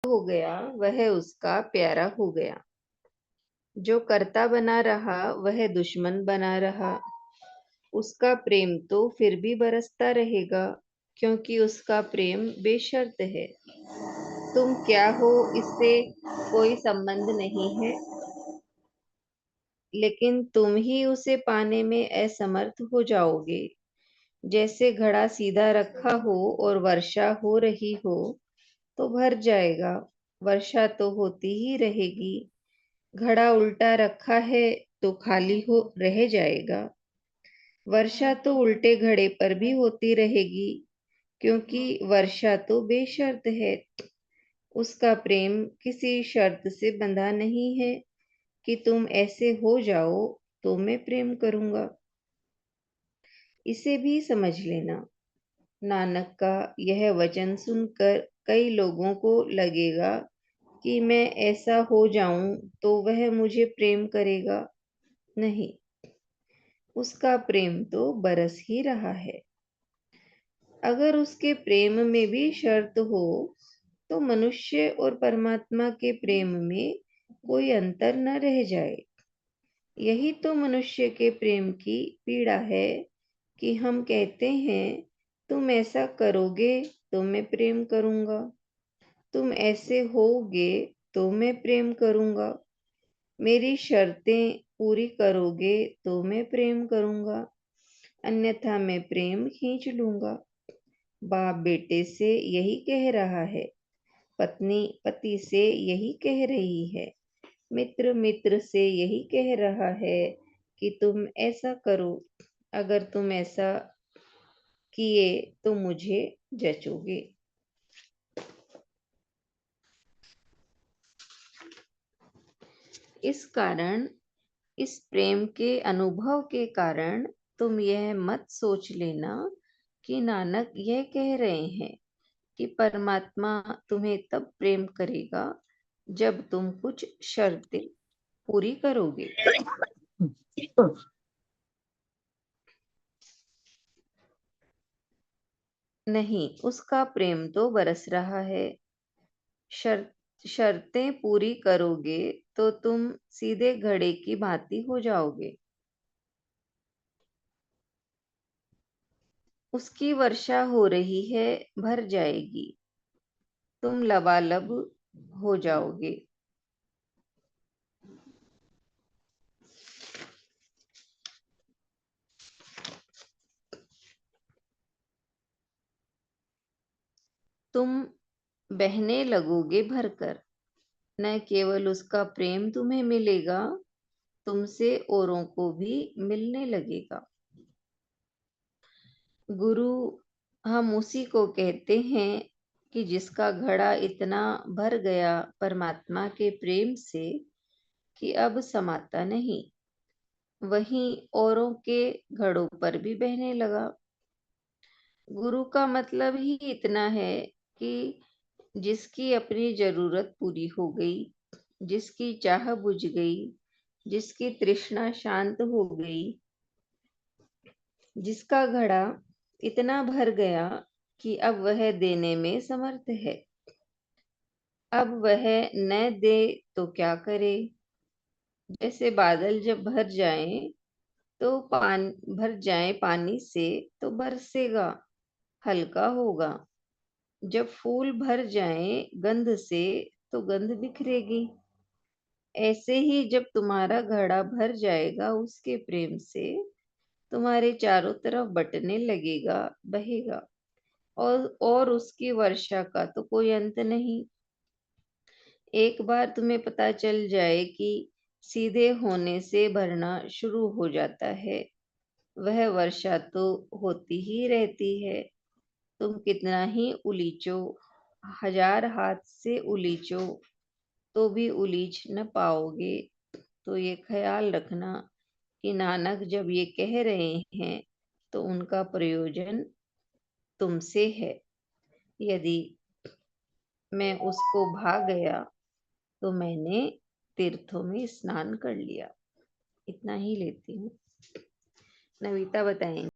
हो गया वह उसका प्यारा हो गया। जो करता बना रहा वह दुश्मन बना रहा। उसका प्रेम तो फिर भी बरसता रहेगा, क्योंकि उसका प्रेम बेशर्त है। तुम क्या हो इससे कोई संबंध नहीं है, लेकिन तुम ही उसे पाने में असमर्थ हो जाओगे। जैसे घड़ा सीधा रखा हो और वर्षा हो रही हो तो भर जाएगा, वर्षा तो होती ही रहेगी। घड़ा उल्टा रखा है तो खाली हो रह जाएगा, वर्षा तो उल्टे घड़े पर भी होती रहेगी, क्योंकि वर्षा तो बेशर्त है। उसका प्रेम किसी शर्त से बंधा नहीं है कि तुम ऐसे हो जाओ तो मैं प्रेम करूंगा। इसे भी समझ लेना। नानक का यह वचन सुनकर कई लोगों को लगेगा कि मैं ऐसा हो जाऊं तो वह मुझे प्रेम करेगा। नहीं, उसका प्रेम तो बरस ही रहा है। अगर उसके प्रेम में भी शर्त हो तो मनुष्य और परमात्मा के प्रेम में कोई अंतर न रह जाए। यही तो मनुष्य के प्रेम की पीड़ा है कि हम कहते हैं तुम ऐसा करोगे तो मैं प्रेम करूंगा, तुम ऐसे होगे तो मैं प्रेम करूंगा, मेरी शर्तें पूरी करोगे तो मैं प्रेम करूंगा, अन्यथा मैं प्रेम खींच लूंगा। बाप बेटे से यही कह रहा है, पत्नी पति से यही कह रही है, मित्र मित्र से यही कह रहा है कि तुम ऐसा करो। अगर तुम ऐसा किए तो मुझे जचोगे। इस कारण, इस प्रेम के अनुभव के कारण तुम यह मत सोच लेना कि नानक यह कह रहे हैं कि परमात्मा तुम्हें तब प्रेम करेगा जब तुम कुछ शर्तें पूरी करोगे। नहीं, उसका प्रेम तो बरस रहा है। शर्तें पूरी करोगे तो तुम सीधे घड़े की भांति हो जाओगे। उसकी वर्षा हो रही है, भर जाएगी, तुम लबालब हो जाओगे। तुम बहने लगोगे भरकर। न केवल उसका प्रेम तुम्हें मिलेगा, तुमसे औरों को भी मिलने लगेगा। गुरु हम उसी को कहते हैं कि जिसका घड़ा इतना भर गया परमात्मा के प्रेम से कि अब समाता नहीं, वहीं औरों के घड़ों पर भी बहने लगा। गुरु का मतलब ही इतना है कि जिसकी अपनी जरूरत पूरी हो गई, जिसकी चाह बुझ गई, जिसकी तृष्णा शांत हो गई, जिसका घड़ा इतना भर गया कि अब वह देने में समर्थ है। अब वह न दे तो क्या करे। जैसे बादल जब भर जाएं तो भर जाए पानी से तो बरसेगा, हल्का होगा। जब फूल भर जाएं गंध से तो गंध बिखरेगी। ऐसे ही जब तुम्हारा घड़ा भर जाएगा उसके प्रेम से, तुम्हारे चारों तरफ बटने लगेगा, बहेगा, और उसकी वर्षा का तो कोई अंत नहीं। एक बार तुम्हें पता चल जाए कि सीधे होने से भरना शुरू हो जाता है, वह वर्षा तो होती ही रहती है। तुम कितना ही उलीचो, हजार हाथ से उलीचो तो भी उलीच न पाओगे। तो ये ख्याल रखना कि नानक जब ये कह रहे हैं तो उनका प्रयोजन तुमसे है। यदि मैं उसको भाग गया तो मैंने तीर्थों में स्नान कर लिया। इतना ही लेती हूँ। नविता बताएंगी।